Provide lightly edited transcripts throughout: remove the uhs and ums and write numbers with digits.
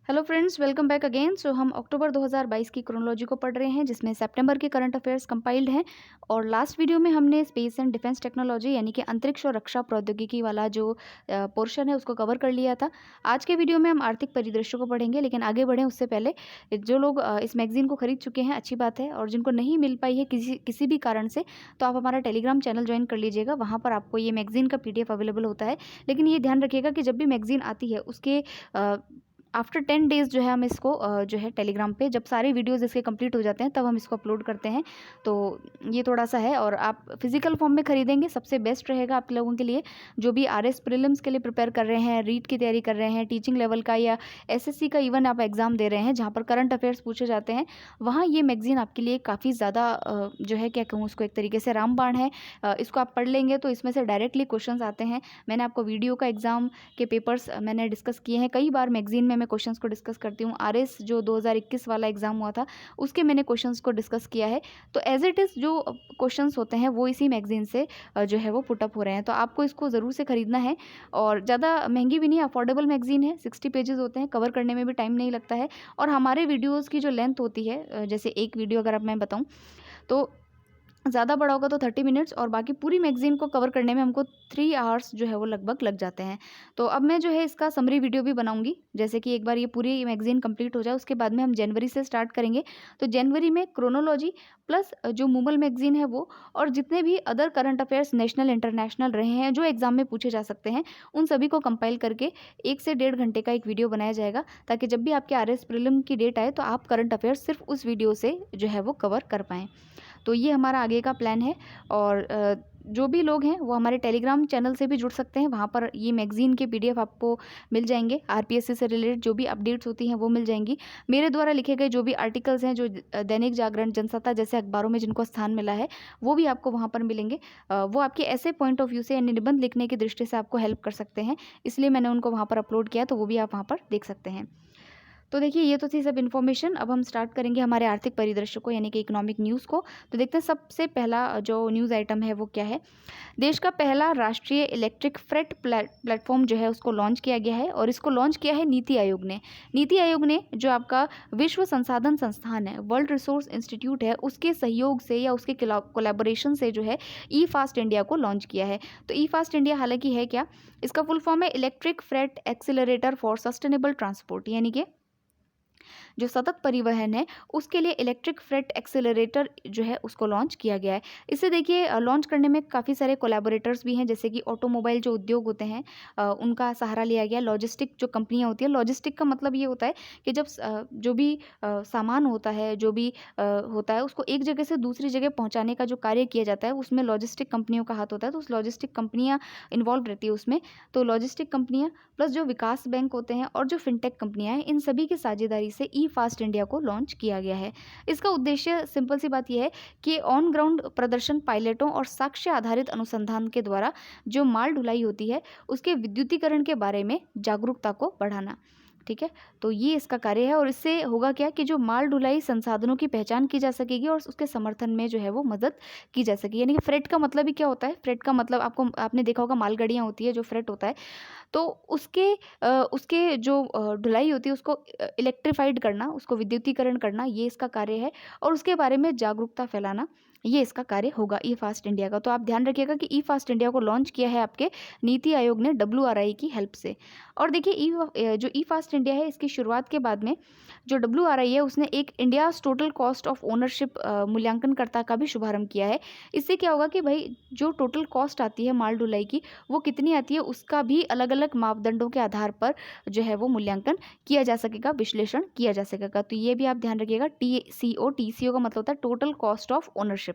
Hello friends, welcome back again. So हम October 2022 की chronology को पढ़ रहे हैं, जिसमें सितंबर के करंट अफेयर्स कंपाइल्ड हैं। और लास्ट वीडियो में हमने स्पेस एंड डिफेंस टेक्नोलॉजी यानी कि अंतरिक्ष और रक्षा प्रौद्योगिकी वाला जो पोर्शन है उसको कवर कर लिया था। आज के वीडियो में हम आर्थिक परिदृश्य को पढ़ेंगे, लेकिन आगे बढ़ें उससे पहले जो लोग इस मैगजीन को खरीद चुके हैं अच्छी बात है, और जिनको नहीं मिल पाई है किसी किसी भी कारण से, तो आप हमारा टेलीग्राम चैनल ज्वाइन कर लीजिएगा। वहाँ पर आपको ये मैगजीन का PDF अवेलेबल होता है। लेकिन ये ध्यान रखिएगा कि जब भी मैगजीन आती है उसके आफ्टर 10 डेज़ जो है हम इसको जो है टेलीग्राम पे जब सारे वीडियोज़ इसके कंप्लीट हो जाते हैं तब हम इसको अपलोड करते हैं। तो ये थोड़ा-सा है, और आप फिज़िकल फॉर्म में खरीदेंगे सबसे बेस्ट रहेगा आप लोगों के लिए, जो भी RS प्रीलिम्स के लिए प्रिपेयर कर रहे हैं, रीट की तैयारी कर रहे हैं, टीचिंग लेवल का या SSC का इवन आप एग्ज़ाम दे रहे हैं जहाँ पर करंट अफेयर्स पूछे जाते हैं। वहाँ ये मैगज़ीन आपके लिए काफ़ी ज़्यादा जो है क्या कहूँ उसको, एक तरीके से रामबाण है। इसको आप पढ़ लेंगे तो इसमें से डायरेक्टली क्वेश्चंस आते हैं। मैंने आपको वीडियो का एग्ज़ाम के पेपर्स मैंने डिस्कस किए हैं कई बार। मैगज़ीन में मैं क्वेश्चंस को डिस्कस करती हूँ। RS जो 2021 वाला एग्ज़ाम हुआ था उसके मैंने क्वेश्चंस को डिस्कस किया है। तो एज़ इट इज़ जो क्वेश्चंस होते हैं वो इसी मैगज़ीन से जो है वो पुट अप हो रहे हैं। तो आपको इसको ज़रूर से खरीदना है, और ज़्यादा महंगी भी नहीं, अफोर्डेबल मैगज़ीन है। 60 पेजेस होते हैं, कवर करने में भी टाइम नहीं लगता है। और हमारे वीडियोज़ की जो लेंथ होती है, जैसे एक वीडियो अगर अब मैं बताऊँ तो ज़्यादा बड़ा होगा तो 30 मिनट्स, और बाकी पूरी मैगज़ीन को कवर करने में हमको 3 आवर्स जो है वो लगभग लग जाते हैं। तो अब मैं जो है इसका समरी वीडियो भी बनाऊँगी, जैसे कि एक बार ये पूरी मैगज़ीन कंप्लीट हो जाए उसके बाद में हम जनवरी से स्टार्ट करेंगे। तो जनवरी में क्रोनोलॉजी प्लस जो मूमल मैगज़ीन है वो, और जितने भी other current affairs national international रहे हैं जो एग्ज़ाम में पूछे जा सकते हैं, उन सभी को कंपाइल करके 1 से डेढ़ घंटे का एक वीडियो बनाया जाएगा, ताकि जब भी आपके RS प्रीलिम की डेट आए तो आप करंट अफेयर्स सिर्फ उस वीडियो से जो है वो कवर कर पाएँ। तो ये हमारा आगे का प्लान है। और जो भी लोग हैं वो हमारे टेलीग्राम चैनल से भी जुड़ सकते हैं। वहाँ पर ये मैगज़ीन के PDF आपको मिल जाएंगे। RPSC से रिलेटेड जो भी अपडेट्स होती हैं वो मिल जाएंगी। मेरे द्वारा लिखे गए जो भी आर्टिकल्स हैं, जो दैनिक जागरण, जनसत्ता जैसे अखबारों में जिनको स्थान मिला है, वो भी आपको वहाँ पर मिलेंगे। वो आपके ऐसे पॉइंट ऑफ व्यू से यानी निबंध लिखने की दृष्टि से आपको हेल्प कर सकते हैं, इसलिए मैंने उनको वहाँ पर अपलोड किया, तो वो भी आप वहाँ पर देख सकते हैं। तो देखिए, ये तो थी सब इन्फॉर्मेशन। अब हम स्टार्ट करेंगे हमारे आर्थिक परिदृश्य को यानी कि इकोनॉमिक न्यूज़ को। तो देखते हैं सबसे पहला जो न्यूज़ आइटम है वो क्या है। देश का पहला राष्ट्रीय इलेक्ट्रिक फ्रेट प्लेटफॉर्म जो है उसको लॉन्च किया गया है, और इसको लॉन्च किया है नीति आयोग ने। नीति आयोग ने जो आपका विश्व संसाधन संस्थान है, वर्ल्ड रिसोर्स इंस्टीट्यूट है, उसके सहयोग से या उसके कोलैबोरेशन से जो है ई फास्ट इंडिया को लॉन्च किया है। तो ई फास्ट इंडिया हालांकि है क्या, इसका फुल फॉर्म है electric freight accelerator for sustainable transport, यानी कि जो सतत परिवहन है उसके लिए इलेक्ट्रिक फ्रेट एक्सेलरेटर जो है उसको लॉन्च किया गया है। इसे देखिए, लॉन्च करने में काफ़ी सारे कोलैबोरेटर्स भी हैं, जैसे कि ऑटोमोबाइल जो उद्योग होते हैं उनका सहारा लिया गया। लॉजिस्टिक जो कंपनियां होती हैं, लॉजिस्टिक का मतलब ये होता है कि जब जो भी सामान होता है, जो भी होता है, उसको एक जगह से दूसरी जगह पहुंचाने का जो कार्य किया जाता है उसमें लॉजिस्टिक कंपनियों का हाथ होता है। तो उस लॉजिस्टिक कंपनियां इन्वॉल्व रहती है उसमें। तो लॉजिस्टिक कंपनियां प्लस जो विकास बैंक होते हैं और जो फिनटेक कंपनियां हैं, इन सभी की साझेदारी से ई फास्ट इंडिया को लॉन्च किया गया है। इसका उद्देश्य सिंपल सी बात यह है कि ऑन ग्राउंड प्रदर्शन, पायलटों और साक्ष्य आधारित अनुसंधान के द्वारा जो माल ढुलाई होती है उसके विद्युतीकरण के बारे में जागरूकता को बढ़ाना। ठीक है, तो ये इसका कार्य है, और इससे होगा क्या कि जो माल ढुलाई संसाधनों की पहचान की जा सकेगी और उसके समर्थन में जो है वो मदद की जा सकेगी। यानी कि फ्रेट का मतलब ही क्या होता है, फ्रेट का मतलब आपने देखा होगा, मालगाड़ियाँ होती है, जो फ्रेट होता है, तो उसके जो ढुलाई होती है उसको इलेक्ट्रीफाइड करना, उसको विद्युतीकरण करना, ये इसका कार्य है। और उसके बारे में जागरूकता फैलाना, ये इसका कार्य होगा ई फास्ट इंडिया का। तो आप ध्यान रखिएगा कि ई फास्ट इंडिया को लॉन्च किया है आपके नीति आयोग ने WRI की हेल्प से। और देखिए, जो ई फास्ट इंडिया है इसकी शुरुआत के बाद में जो WRI है उसने एक India total cost of ownership मूल्यांकनकर्ता का भी शुभारंभ किया है। इससे क्या होगा कि भाई जो टोटल कॉस्ट आती है माल ढुलाई की, वो कितनी आती है उसका भी अलग अलग मापदंडों के आधार पर जो है वो मूल्यांकन किया जा सकेगा, विश्लेषण किया जा सकेगा। तो ये भी आप ध्यान रखिएगा। TCO का मतलब होता है टोटल कॉस्ट ऑफ ओनरशिप।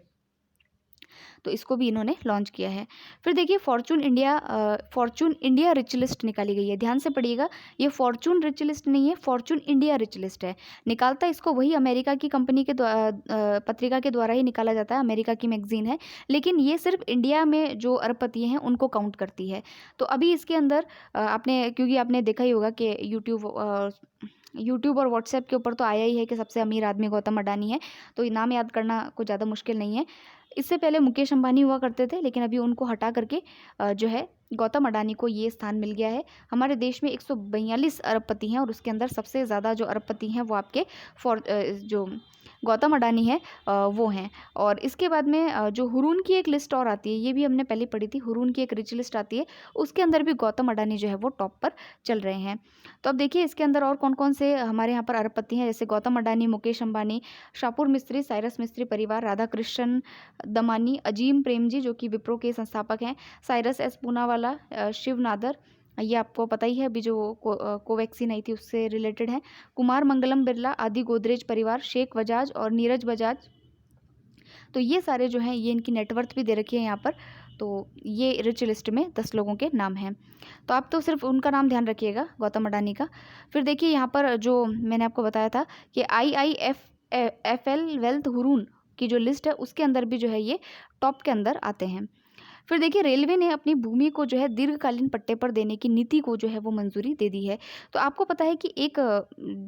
तो इसको भी इन्होंने लॉन्च किया है। फिर देखिए, फॉर्चून इंडिया रिच लिस्ट निकाली गई है। ध्यान से पढ़िएगा, ये फॉर्चून रिच लिस्ट नहीं है, फॉर्चून इंडिया रिच लिस्ट है। निकालता इसको वही अमेरिका की कंपनी के पत्रिका के द्वारा ही निकाला जाता है, अमेरिका की मैगजीन है, लेकिन ये सिर्फ इंडिया में जो अरबपति हैं उनको काउंट करती है। तो अभी इसके अंदर क्योंकि आपने देखा ही होगा कि यूट्यूब और व्हाट्सएप के ऊपर तो आया ही है कि सबसे अमीर आदमी गौतम अडानी है, तो ये नाम याद करना कुछ ज़्यादा मुश्किल नहीं है। इससे पहले मुकेश अंबानी हुआ करते थे, लेकिन अभी उनको हटा करके जो है गौतम अडानी को ये स्थान मिल गया है। हमारे देश में 142 अरबपति हैं और उसके अंदर सबसे ज़्यादा जो अरबपति हैं वो आपके जो गौतम अडानी है वो हैं। और इसके बाद में जो हुरून की एक लिस्ट और आती है, ये भी हमने पहले पढ़ी थी, हुरून की एक रिच लिस्ट आती है, उसके अंदर भी गौतम अडानी जो है वो टॉप पर चल रहे हैं। तो अब देखिए इसके अंदर और कौन कौन से हमारे यहाँ पर अरबपति हैं, जैसे गौतम अडानी, मुकेश अंबानी, शाहपुर मिस्त्री, साइरस मिस्त्री परिवार, राधाकृष्ण दमानी, अजीम प्रेमजी जो कि विप्रो के संस्थापक हैं, साइरस एस पूनावाला, शिव नादर, ये आपको पता ही है, अभी जो कोवैक्सीन आई थी उससे रिलेटेड है, कुमार मंगलम बिरला आदि गोदरेज परिवार, शेख बजाज और नीरज बजाज। तो ये सारे जो हैं ये इनकी नेटवर्थ भी दे रखी है यहाँ पर। तो ये रिच लिस्ट में 10 लोगों के नाम हैं। तो आप तो सिर्फ उनका नाम ध्यान रखिएगा, गौतम अडानी का। फिर देखिए यहाँ पर जो मैंने आपको बताया था कि IIFL वेल्थ हुरून की जो लिस्ट है उसके अंदर भी जो है ये टॉप के अंदर आते हैं। फिर देखिए रेलवे ने अपनी भूमि को जो है दीर्घकालीन पट्टे पर देने की नीति को जो है वो मंजूरी दे दी है। तो आपको पता है कि एक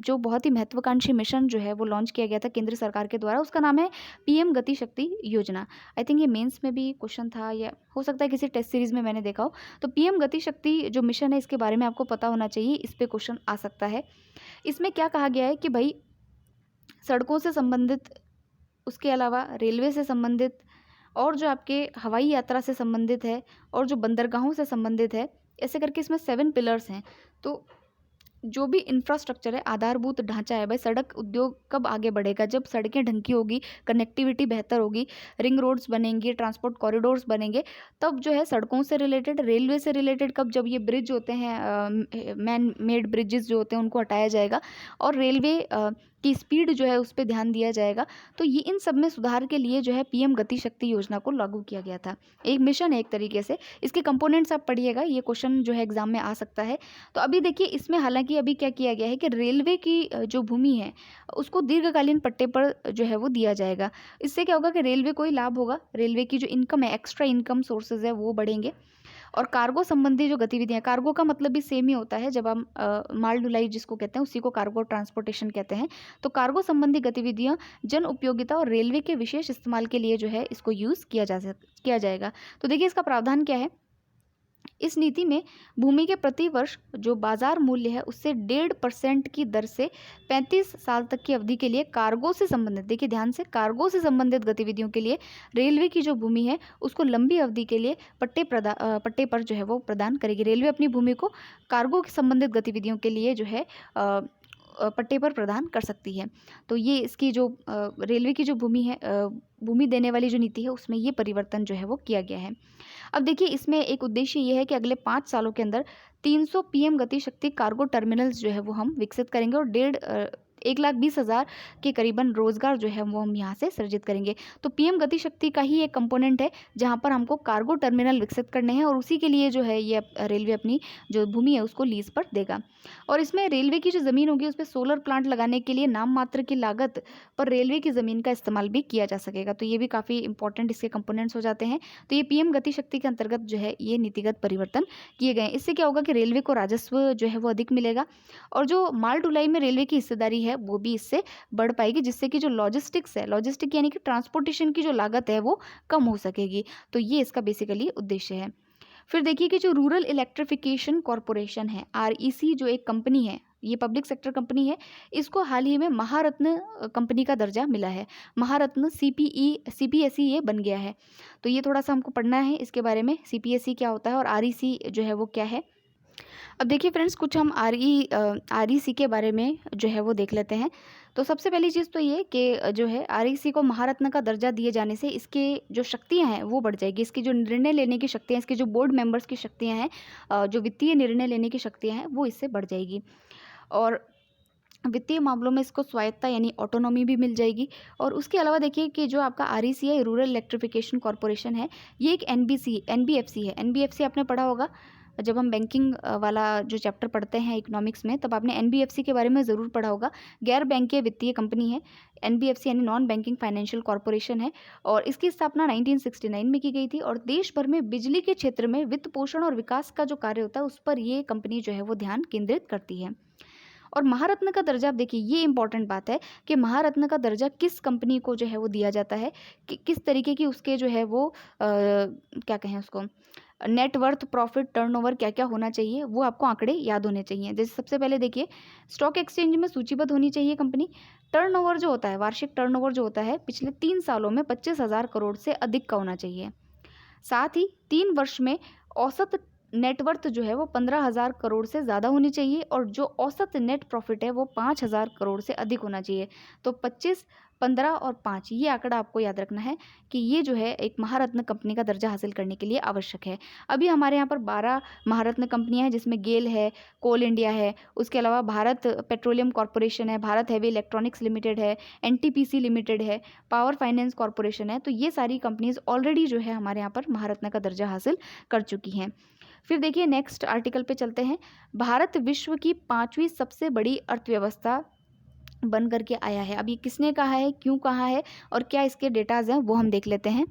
जो बहुत ही महत्वाकांक्षी मिशन जो है वो लॉन्च किया गया था केंद्र सरकार के द्वारा, उसका नाम है PM गति शक्ति योजना। आई थिंक ये मेंस में भी क्वेश्चन था या हो सकता है किसी टेस्ट सीरीज में मैंने देखा हो। तो PM गति शक्ति जो मिशन है इसके बारे में आपको पता होना चाहिए, इस पर क्वेश्चन आ सकता है। इसमें क्या कहा गया है कि भाई सड़कों से संबंधित, उसके अलावा रेलवे से संबंधित, और जो आपके हवाई यात्रा से संबंधित है, और जो बंदरगाहों से संबंधित है, ऐसे करके इसमें 7 पिलर्स हैं। तो जो भी इंफ्रास्ट्रक्चर है, आधारभूत ढांचा है, भाई सड़क उद्योग कब आगे बढ़ेगा, जब सड़कें ढंग की होगी, कनेक्टिविटी बेहतर होगी, रिंग रोड्स बनेंगे, ट्रांसपोर्ट कॉरिडोर्स बनेंगे, तब जो है सड़कों से रिलेटेड, रेलवे से रिलेटेड, कब जब ये ब्रिज होते हैं, मैन मेड ब्रिजेस जो होते हैं उनको हटाया जाएगा और रेलवे की स्पीड जो है उस पर ध्यान दिया जाएगा। तो ये इन सब में सुधार के लिए जो है PM गति शक्ति योजना को लागू किया गया था। एक मिशन है एक तरीके से। इसके कंपोनेंट्स आप पढ़िएगा, ये क्वेश्चन जो है एग्जाम में आ सकता है। तो अभी देखिए इसमें हालांकि अभी क्या किया गया है कि रेलवे की जो भूमि है उसको दीर्घकालीन पट्टे पर जो है वो दिया जाएगा। इससे क्या होगा कि रेलवे को ही लाभ होगा, रेलवे की जो इनकम है, एक्स्ट्रा इनकम सोर्सेज है वो बढ़ेंगे। और कार्गो संबंधी जो गतिविधियां, कार्गो का मतलब भी सेम ही होता है, जब हम माल ढुलाई जिसको कहते हैं उसी को कार्गो ट्रांसपोर्टेशन कहते हैं। तो कार्गो संबंधी गतिविधियां जन उपयोगिता और रेलवे के विशेष इस्तेमाल के लिए जो है इसको यूज़ किया जाएगा। तो देखिए इसका प्रावधान क्या है। इस नीति में भूमि के प्रति वर्ष जो बाजार मूल्य है उससे 1.5% की दर से 35 साल तक की अवधि के लिए कार्गो से संबंधित, देखिए ध्यान से, कार्गो से संबंधित गतिविधियों के लिए रेलवे की जो भूमि है उसको लंबी अवधि के लिए पट्टे पर जो है वो प्रदान करेगी। रेलवे अपनी भूमि को कार्गो से संबंधित गतिविधियों के लिए जो है पट्टे पर प्रदान कर सकती है। तो ये इसकी जो रेलवे की जो भूमि है, भूमि देने वाली जो नीति है उसमें ये परिवर्तन जो है वो किया गया है। अब देखिए इसमें एक उद्देश्य ये है कि अगले 5 सालों के अंदर 300 PM गति शक्ति कार्गो टर्मिनल्स जो है वो हम विकसित करेंगे और 1,20,000 के करीबन रोजगार जो है वो हम यहाँ से सृजित करेंगे। तो PM गति शक्ति का ही एक कंपोनेंट है जहाँ पर हमको कार्गो टर्मिनल विकसित करने हैं और उसी के लिए जो है ये रेलवे अपनी जो भूमि है उसको लीज पर देगा। और इसमें रेलवे की जो ज़मीन होगी उस पर सोलर प्लांट लगाने के लिए नाम मात्र की लागत पर रेलवे की ज़मीन का इस्तेमाल भी किया जा सकेगा। तो ये भी काफ़ी इंपॉर्टेंट इसके कंपोनेंट्स हो जाते हैं। तो ये PM गति शक्ति के अंतर्गत जो है ये नीतिगत परिवर्तन किए गए हैं। इससे क्या होगा कि रेलवे को राजस्व जो है वो अधिक मिलेगा और जो माल ढुलाई में रेलवे की हिस्सेदारी है वो भी इससे बढ़ पाएगी, जिससे कि जो लॉजिस्टिक्स है, लॉजिस्टिक यानी कि ट्रांसपोर्टेशन की जो लागत है वो कम हो सकेगी। तो ये इसका बेसिकली उद्देश्य है। फिर देखिए कि जो रूरल इलेक्ट्रिफिकेशन कॉरपोरेशन है, REC जो एक कंपनी है, ये पब्लिक सेक्टर कंपनी है, इसको हाल ही में महारत्न कंपनी का दर्जा मिला है। महारत्न CPSE ये बन गया है। तो ये थोड़ा सा हमको पढ़ना है इसके बारे में, CPSE क्या होता है और REC जो है वो क्या है। अब देखिए फ्रेंड्स कुछ हम REC के बारे में जो है वो देख लेते हैं। तो सबसे पहली चीज़ तो ये कि जो है REC को महारत्न का दर्जा दिए जाने से इसके जो शक्तियां हैं वो बढ़ जाएगी, इसकी जो निर्णय लेने की शक्तियां, इसके जो बोर्ड मेंबर्स की शक्तियां हैं, जो वित्तीय निर्णय लेने की शक्तियां हैं वो इससे बढ़ जाएगी और वित्तीय मामलों में इसको स्वायत्ता यानी ऑटोनॉमी भी मिल जाएगी। और उसके अलावा देखिए कि जो आपका REC है, रूरल इलेक्ट्रिफिकेशन कॉरपोरेशन है, ये एक NBFC है। NBFC आपने पढ़ा होगा जब हम बैंकिंग वाला जो चैप्टर पढ़ते हैं इकोनॉमिक्स में, तब आपने NBFC के बारे में ज़रूर पढ़ा होगा। गैर बैंकीय वित्तीय कंपनी है। NBFC यानी नॉन बैंकिंग फाइनेंशियल कॉरपोरेशन है और इसकी स्थापना 1969 में की गई थी और देश भर में बिजली के क्षेत्र में वित्त पोषण और विकास का जो कार्य होता है उस पर ये कंपनी जो है वो ध्यान केंद्रित करती है। और महारत्न का दर्जा, आप देखिए ये इंपॉर्टेंट बात है कि महारत्न का दर्जा किस कंपनी को जो है वो दिया जाता है, कि किस तरीके की उसके जो है वो क्या कहें उसको, नेटवर्थ, प्रॉफिट, टर्नओवर क्या क्या होना चाहिए, वो आपको आंकड़े याद होने चाहिए। जैसे सबसे पहले देखिए, स्टॉक एक्सचेंज में सूचीबद्ध होनी चाहिए कंपनी। टर्नओवर जो होता है, वार्षिक टर्नओवर जो होता है पिछले 3 सालों में 25,000 करोड़ से अधिक का होना चाहिए। साथ ही 3 वर्ष में औसत नेटवर्थ जो है वो 15,000 करोड़ से ज़्यादा होनी चाहिए, और जो औसत नेट प्रॉफिट है वो 5,000 करोड़ से अधिक होना चाहिए। तो 25, 15 और 5, ये आंकड़ा आपको याद रखना है कि ये जो है एक महारत्न कंपनी का दर्जा हासिल करने के लिए आवश्यक है। अभी हमारे यहाँ पर 12 महारत्न कंपनियां हैं, जिसमें गेल है, कोल इंडिया है, उसके अलावा भारत पेट्रोलियम कॉरपोरेशन है, भारत हैवी इलेक्ट्रॉनिक्स लिमिटेड है, एनटीपीसी लिमिटेड है, पावर फाइनेंस कॉरपोरेशन है। तो ये सारी कंपनीज ऑलरेडी जो है हमारे यहाँ पर महारत्न का दर्जा हासिल कर चुकी हैं। फिर देखिए नेक्स्ट आर्टिकल पे चलते हैं। भारत विश्व की 5वीं सबसे बड़ी अर्थव्यवस्था बन करके आया है। अब ये किसने कहा है, क्यों कहा है, और क्या इसके डेटाज हैं, वो हम देख लेते हैं।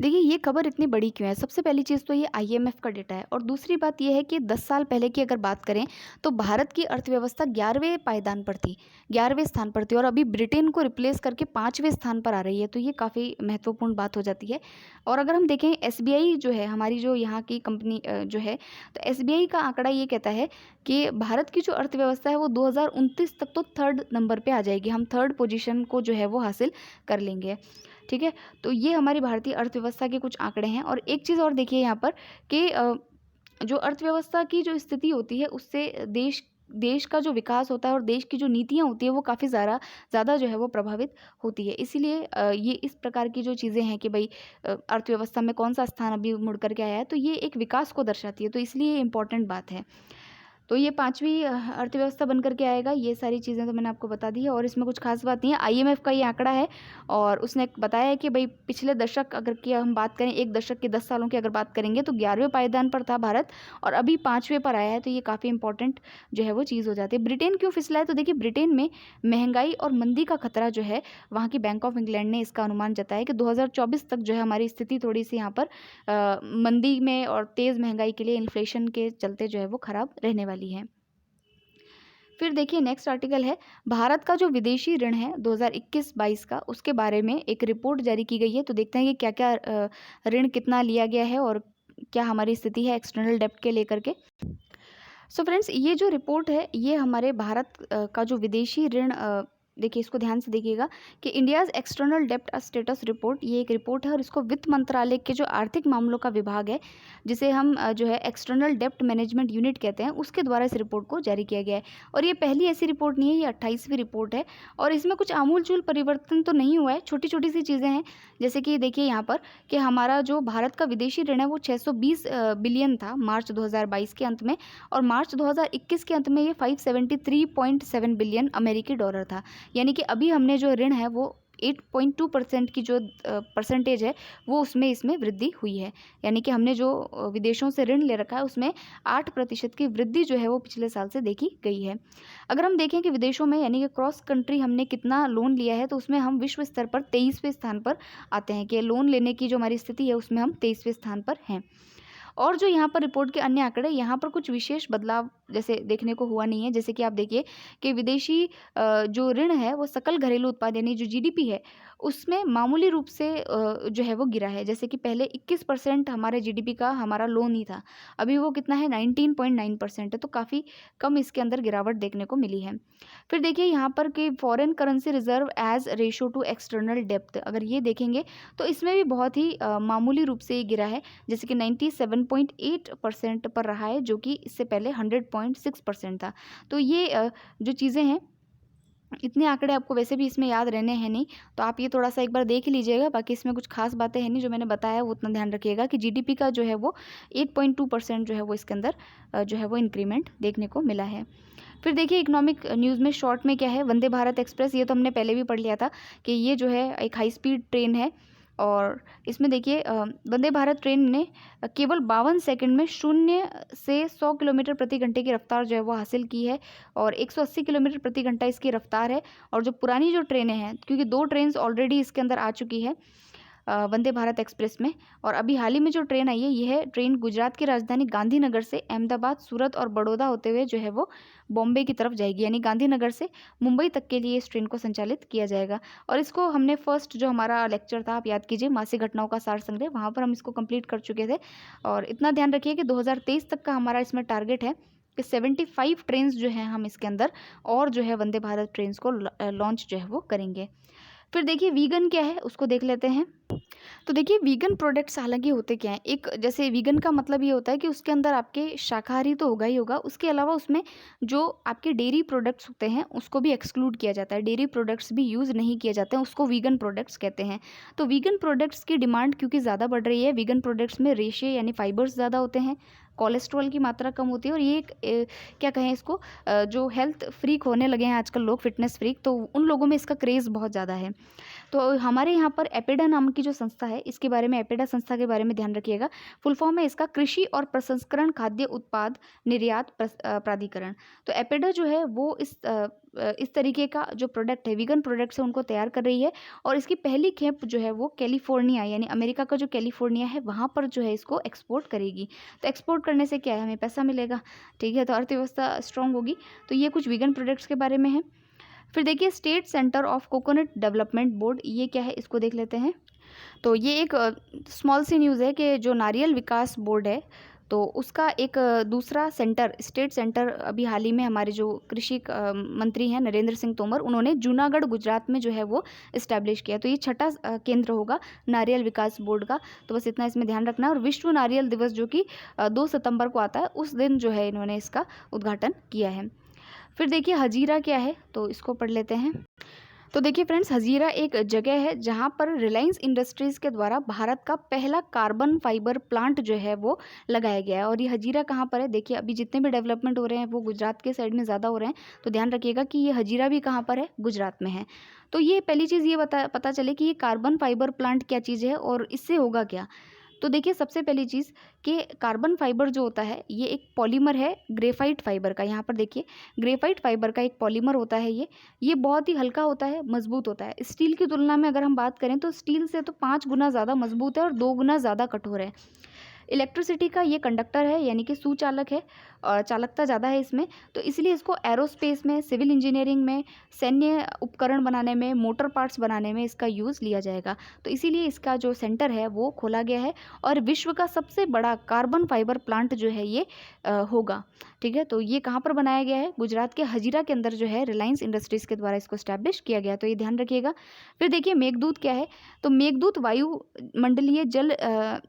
देखिए ये खबर इतनी बड़ी क्यों है, सबसे पहली चीज़ तो ये आईएमएफ का डेटा है, और दूसरी बात ये है कि 10 साल पहले की अगर बात करें तो भारत की अर्थव्यवस्था 11वें पायदान पर थी, 11वें स्थान पर थी, और अभी ब्रिटेन को रिप्लेस करके 5वें स्थान पर आ रही है। तो ये काफ़ी महत्वपूर्ण बात हो जाती है। और अगर हम देखें एसबीआई जो है हमारी, जो यहाँ की कंपनी जो है, तो एसबीआई का आंकड़ा ये कहता है कि भारत की जो अर्थव्यवस्था है वो 2029 तक तो 3rd नंबर पे आ जाएगी, हम 3rd पोजीशन को जो है वो हासिल कर लेंगे। ठीक है, तो ये हमारी भारतीय अर्थव्यवस्था के कुछ आंकड़े हैं। और एक चीज़ और देखिए यहाँ पर कि जो अर्थव्यवस्था की जो स्थिति होती है उससे देश देश का जो विकास होता है और देश की जो नीतियाँ होती है वो काफ़ी ज़्यादा जो है वो प्रभावित होती है। इसीलिए ये इस प्रकार की जो चीज़ें हैं कि भाई अर्थव्यवस्था में कौन सा स्थान अभी मुड़ करके आया है, तो ये एक विकास को दर्शाती है, तो इसलिए ये इम्पॉर्टेंट बात है। तो ये 5वीं अर्थव्यवस्था बन करके आएगा। ये सारी चीज़ें तो मैंने आपको बता दी है, और इसमें कुछ खास बात नहीं है। आईएमएफ का ये आंकड़ा है, और उसने बताया है कि भाई पिछले दशक अगर की हम बात करें, एक दशक के 10 सालों की अगर बात करेंगे तो 11वें पायदान पर था भारत, और अभी 5वें पर आया है। तो ये काफ़ी इंपॉर्टेंट जो है वो चीज़ हो जाती है। ब्रिटेन क्यों फिसला है, तो देखिए ब्रिटेन में महंगाई और मंदी का खतरा जो है, वहाँ की बैंक ऑफ इंग्लैंड ने इसका अनुमान जताया कि 2024 तक जो है हमारी स्थिति थोड़ी सी यहाँ पर मंदी में और तेज़ महंगाई के लिए इन्फ्लेशन के चलते जो है वो ख़राब रहने वाली है। फिर देखिए नेक्स्ट आर्टिकल है, भारत का जो विदेशी ऋण है 2021-22 का, उसके बारे में एक रिपोर्ट जारी की गई है। तो देखते हैं कि क्या क्या ऋण कितना लिया गया है और क्या हमारी स्थिति है एक्सटर्नल डेब्ट के लेकर के। सो फ्रेंड्स, ये जो रिपोर्ट है ये हमारे भारत का जो विदेशी ऋण, देखिए इसको ध्यान से देखिएगा कि इंडियाज़ एक्सटर्नल डेप्ट स्टेटस रिपोर्ट, ये एक रिपोर्ट है, और इसको वित्त मंत्रालय के जो आर्थिक मामलों का विभाग है, जिसे हम जो है एक्सटर्नल डेप्ट मैनेजमेंट यूनिट कहते हैं, उसके द्वारा इस रिपोर्ट को जारी किया गया है। और ये पहली ऐसी रिपोर्ट नहीं है, ये 28वीं रिपोर्ट है, और इसमें कुछ आमूल-चूल परिवर्तन तो नहीं हुआ है, छोटी छोटी सी चीज़ें हैं। जैसे कि देखिए यहाँ पर कि हमारा जो भारत का विदेशी ऋण है वो 620 बिलियन था मार्च 2022 के अंत में, और मार्च 2021 के अंत में ये 573.7 बिलियन अमेरिकी डॉलर था। यानी कि अभी हमने जो ऋण है वो 8.2% की जो परसेंटेज है वो उसमें इसमें वृद्धि हुई है। यानी कि हमने जो विदेशों से ऋण ले रखा है उसमें 8% की वृद्धि जो है वो पिछले साल से देखी गई है। अगर हम देखें कि विदेशों में यानी कि क्रॉस कंट्री हमने कितना लोन लिया है, तो उसमें हम विश्व स्तर पर 23वें स्थान पर आते हैं, कि लोन लेने की जो हमारी स्थिति है उसमें हम 23वें स्थान पर हैं। और जो यहाँ पर रिपोर्ट के अन्य आंकड़े, यहाँ पर कुछ विशेष बदलाव जैसे देखने को हुआ नहीं है। जैसे कि आप देखिए कि विदेशी जो ऋण है वो सकल घरेलू उत्पाद यानी जो जीडीपी है उसमें मामूली रूप से जो है वो गिरा है। जैसे कि पहले 21% हमारे जीडीपी का हमारा लोन ही था, अभी वो कितना है 19.9% है, तो काफ़ी कम इसके अंदर गिरावट देखने को मिली है। फिर देखिए यहाँ पर कि foreign currency reserve as ratio to external depth, अगर ये देखेंगे तो इसमें भी बहुत ही मामूली रूप से ये गिरा है। जैसे कि 97.8% पर रहा है, जो कि इससे पहले 100.6% था। तो ये जो चीज़ें हैं, इतने आंकड़े आपको वैसे भी इसमें याद रहने हैं नहीं, तो आप ये थोड़ा सा एक बार देख लीजिएगा। बाकी इसमें कुछ खास बातें हैं नहीं, जो मैंने बताया वो उतना ध्यान रखिएगा कि जीडीपी का जो है वो 8.2% जो है वो इसके अंदर जो है वो इंक्रीमेंट देखने को मिला है। फिर देखिए इकोनॉमिक न्यूज़ में शॉर्ट में क्या है, वंदे भारत एक्सप्रेस, ये तो हमने पहले भी पढ़ लिया था कि ये जो है एक हाई स्पीड ट्रेन है, और इसमें देखिए वंदे भारत ट्रेन ने केवल 52 सेकंड में 0 से 100 किलोमीटर प्रति घंटे की रफ्तार जो है वो हासिल की है, और 180 किलोमीटर प्रति घंटा इसकी रफ्तार है। और जो पुरानी जो ट्रेनें हैं, क्योंकि 2 ट्रेन्स ऑलरेडी इसके अंदर आ चुकी है, वंदे भारत एक्सप्रेस में। और अभी हाल ही में जो ट्रेन आई है, यह ट्रेन गुजरात की राजधानी गांधीनगर से अहमदाबाद, सूरत और बड़ौदा होते हुए जो है वो बॉम्बे की तरफ जाएगी, यानी गांधीनगर से मुंबई तक के लिए इस ट्रेन को संचालित किया जाएगा। और इसको हमने फर्स्ट जो हमारा लेक्चर था, आप याद कीजिए, मासिक घटनाओं का सार संग्रह, वहाँ पर हम इसको कंप्लीट कर चुके थे। और इतना ध्यान रखिए कि 2023 तक का हमारा इसमें टारगेट है कि 75 ट्रेन्स जो हैं हम इसके अंदर और जो है वंदे भारत ट्रेन्स को लॉन्च जो है वो करेंगे। फिर देखिए वीगन क्या है, उसको देख लेते हैं। तो देखिए वीगन प्रोडक्ट्स हालांकि होते क्या हैं, एक जैसे वीगन का मतलब ये होता है कि उसके अंदर आपके शाकाहारी तो होगा ही होगा, उसके अलावा उसमें जो आपके डेयरी प्रोडक्ट्स होते हैं उसको भी एक्सक्लूड किया जाता है, डेयरी प्रोडक्ट्स भी यूज़ नहीं किए जाते हैं, उसको वीगन प्रोडक्ट्स कहते हैं। तो वीगन प्रोडक्ट्स की डिमांड क्योंकि ज़्यादा बढ़ रही है, वीगन प्रोडक्ट्स में रेशे यानी फाइबर्स ज़्यादा होते हैं, कोलेस्ट्रॉल की मात्रा कम होती है, और ये एक क्या कहें इसको, जो हेल्थ फ्रीक होने लगे हैं आजकल लोग, फिटनेस फ्रीक, तो उन लोगों में इसका क्रेज़ बहुत ज़्यादा है। तो हमारे यहाँ पर एपेडा नाम की जो संस्था है, इसके बारे में, एपेडा संस्था के बारे में ध्यान रखिएगा। फुल फॉर्म है इसका कृषि और प्रसंस्करण खाद्य उत्पाद निर्यात प्राधिकरण। तो एपेडा जो है वो इस तरीके का जो प्रोडक्ट है, वीगन प्रोडक्ट्स है, उनको तैयार कर रही है। और इसकी पहली खेप जो है वो कैलिफोर्निया, यानी अमेरिका का जो कैलिफोर्निया है, वहाँ पर जो है इसको एक्सपोर्ट करेगी। तो एक्सपोर्ट करने से क्या है, हमें पैसा मिलेगा, ठीक है, तो अर्थव्यवस्था स्ट्रांग होगी। तो ये कुछ वीगन प्रोडक्ट्स के बारे में है। फिर देखिए state centre of coconut development board, ये क्या है, इसको देख लेते हैं। तो ये एक स्मॉल सी न्यूज़ है कि जो नारियल विकास बोर्ड है, तो उसका एक दूसरा सेंटर, स्टेट सेंटर, अभी हाल ही में हमारे जो कृषि मंत्री हैं नरेंद्र सिंह तोमर, उन्होंने जूनागढ़ गुजरात में जो है वो इस्टेब्लिश किया। तो ये छठा केंद्र होगा नारियल विकास बोर्ड का। तो बस इतना इसमें ध्यान रखना है। और विश्व नारियल दिवस जो कि 2 सितंबर को आता है, उस दिन जो है इन्होंने इसका उद्घाटन किया है। फिर देखिए हजीरा क्या है, तो इसको पढ़ लेते हैं। तो देखिए फ्रेंड्स, हजीरा एक जगह है जहाँ पर रिलायंस इंडस्ट्रीज़ के द्वारा भारत का पहला कार्बन फाइबर प्लांट जो है वो लगाया गया है। और ये हजीरा कहाँ पर है, देखिए अभी जितने भी डेवलपमेंट हो रहे हैं वो गुजरात के साइड में ज़्यादा हो रहे हैं, तो ध्यान रखिएगा कि ये हजीरा भी कहाँ पर है, गुजरात में है। तो ये पहली चीज़ ये पता चले कि ये कार्बन फाइबर प्लांट क्या चीज़ है और इससे होगा क्या। तो देखिए सबसे पहली चीज़ कि कार्बन फाइबर जो होता है ये एक पॉलीमर है ग्रेफाइट फाइबर का। यहाँ पर देखिए ग्रेफाइट फाइबर का एक पॉलीमर होता है, ये बहुत ही हल्का होता है, मजबूत होता है। स्टील की तुलना में अगर हम बात करें तो स्टील से तो 5 गुना ज़्यादा मजबूत है और 2 गुना ज़्यादा कठोर है। इलेक्ट्रिसिटी का ये कंडक्टर है, यानी कि सुचालक है, और चालकता ज़्यादा है इसमें, तो इसलिए इसको एरोस्पेस में, सिविल इंजीनियरिंग में, सैन्य उपकरण बनाने में, मोटर पार्ट्स बनाने में इसका यूज़ लिया जाएगा। तो इसीलिए इसका जो सेंटर है वो खोला गया है और विश्व का सबसे बड़ा कार्बन फाइबर प्लांट जो है ये होगा, ठीक है। तो ये कहाँ पर बनाया गया है, गुजरात के हजीरा के अंदर जो है रिलायंस इंडस्ट्रीज़ के द्वारा इसको स्टैब्लिश किया गया, तो ये ध्यान रखिएगा। फिर देखिए मेघदूत क्या है, तो मेघदूत वायुमंडलीय जल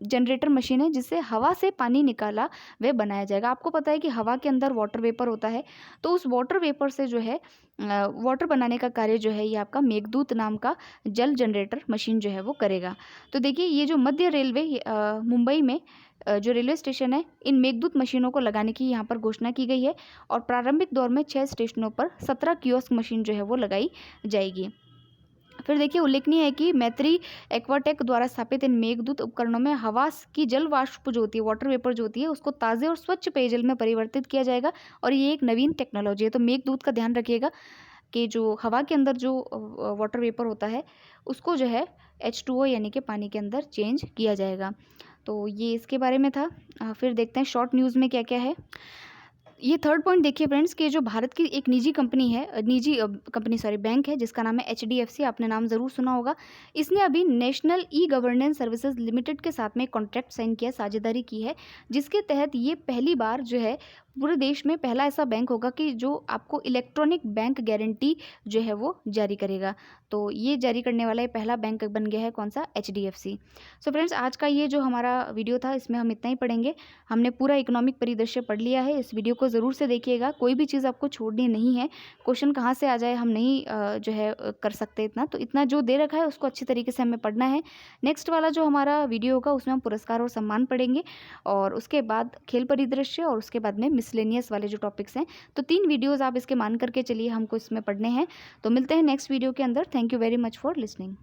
जनरेटर मशीन है जिससे हवा से पानी निकाला वह बनाया जाएगा। आपको पता है कि हवा के अंदर वाटर वेपर होता है, तो उस वाटर वेपर से जो है वाटर बनाने का कार्य जो है ये आपका मेघदूत नाम का जल जनरेटर मशीन जो है वो करेगा। तो देखिए ये जो मध्य रेलवे मुंबई में जो रेलवे स्टेशन है, इन मेघदूत मशीनों को लगाने की यहाँ पर घोषणा की गई है और प्रारंभिक दौर में 6 स्टेशनों पर 17 कियोस्क मशीन जो है वो लगाई जाएगी। फिर देखिए उल्लेखनीय है कि मैत्री एक्वाटेक द्वारा स्थापित इन मेघदूत उपकरणों में हवा की जल वाष्प जो होती है, वाटर वेपर जो होती है, उसको ताज़े और स्वच्छ पेयजल में परिवर्तित किया जाएगा और ये एक नवीन टेक्नोलॉजी है। तो मेघदूत का ध्यान रखिएगा कि जो हवा के अंदर जो वाटर वेपर होता है उसको जो है H2O यानी कि पानी के अंदर चेंज किया जाएगा। तो ये इसके बारे में था। फिर देखते हैं शॉर्ट न्यूज़ में क्या क्या है। ये थर्ड पॉइंट देखिए फ्रेंड्स कि जो भारत की एक निजी कंपनी है, बैंक है जिसका नाम है HDFC, आपने नाम ज़रूर सुना होगा। इसने अभी national e governance services limited के साथ में कॉन्ट्रैक्ट साइन किया, साझेदारी की है, जिसके तहत ये पहली बार जो है पूरे देश में पहला ऐसा बैंक होगा कि जो आपको इलेक्ट्रॉनिक बैंक गारंटी जो है वो जारी करेगा। तो ये जारी करने वाला ये पहला बैंक बन गया है, कौन सा, HDFC। सो फ्रेंड्स आज का ये जो हमारा वीडियो था इसमें हम इतना ही पढ़ेंगे। हमने पूरा इकोनॉमिक परिदृश्य पढ़ लिया है। इस वीडियो को ज़रूर से देखिएगा, कोई भी चीज़ आपको छोड़नी नहीं है। क्वेश्चन कहाँ से आ जाए हम नहीं जो है कर सकते इतना, तो इतना जो दे रखा है उसको अच्छी तरीके से हमें पढ़ना है। नेक्स्ट वाला जो हमारा वीडियो होगा उसमें हम पुरस्कार और सम्मान पढ़ेंगे और उसके बाद खेल परिदृश्य और उसके बाद में मिसलेनियस वाले जो टॉपिक्स हैं। तो 3 वीडियोस आप इसके मान करके चलिए, हमको इसमें पढ़ने हैं। तो मिलते हैं नेक्स्ट वीडियो के अंदर। Thank you very much for listening.